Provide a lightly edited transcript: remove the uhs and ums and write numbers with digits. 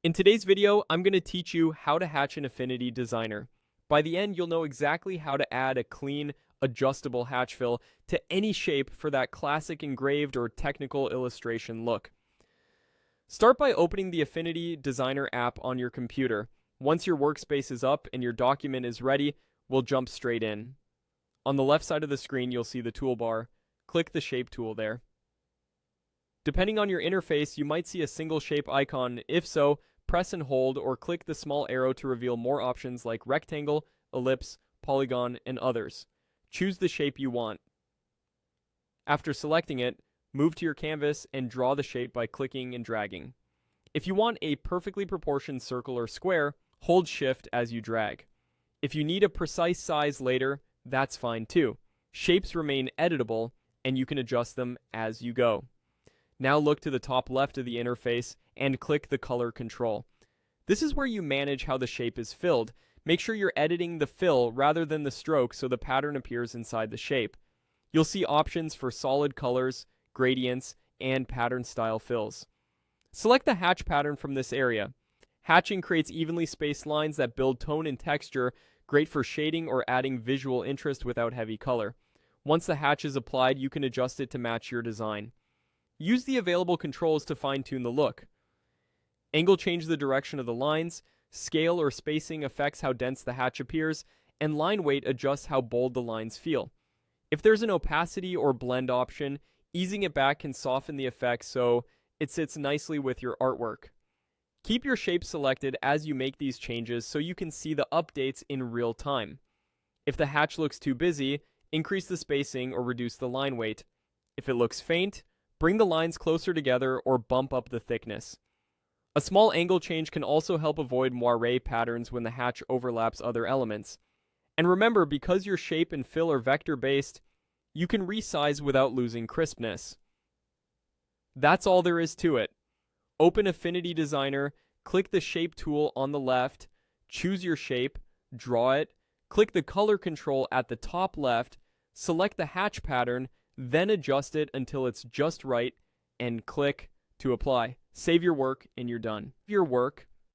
In today's video, I'm going to teach you how to hatch an Affinity Designer. By the end, you'll know exactly how to add a clean, adjustable hatch fill to any shape for that classic engraved or technical illustration look. Start by opening the Affinity Designer app on your computer. Once your workspace is up and your document is ready, we'll jump straight in. On the left side of the screen, you'll see the toolbar. Click the Shape tool there. Depending on your interface, you might see a single shape icon. If so, press and hold or click the small arrow to reveal more options like rectangle, ellipse, polygon, and others. Choose the shape you want. After selecting it, move to your canvas and draw the shape by clicking and dragging. If you want a perfectly proportioned circle or square, hold Shift as you drag. If you need a precise size later, that's fine too. Shapes remain editable, and you can adjust them as you go. Now look to the top left of the interface and click the color control. This is where you manage how the shape is filled. Make sure you're editing the fill rather than the stroke so the pattern appears inside the shape. You'll see options for solid colors, gradients, and pattern style fills. Select the hatch pattern from this area. Hatching creates evenly spaced lines that build tone and texture, great for shading or adding visual interest without heavy color. Once the hatch is applied, you can adjust it to match your design. Use the available controls to fine-tune the look. Angle changes the direction of the lines, scale or spacing affects how dense the hatch appears, and line weight adjusts how bold the lines feel. If there's an opacity or blend option, easing it back can soften the effect so it sits nicely with your artwork. Keep your shape selected as you make these changes so you can see the updates in real time. If the hatch looks too busy, increase the spacing or reduce the line weight. If it looks faint, bring the lines closer together or bump up the thickness. A small angle change can also help avoid moire patterns when the hatch overlaps other elements. And remember, because your shape and fill are vector-based, you can resize without losing crispness. That's all there is to it. Open Affinity Designer, click the Shape tool on the left, choose your shape, draw it, click the color control at the top left, select the hatch pattern, then adjust it until it's just right, and click to apply. Save your work and you're done. Your work,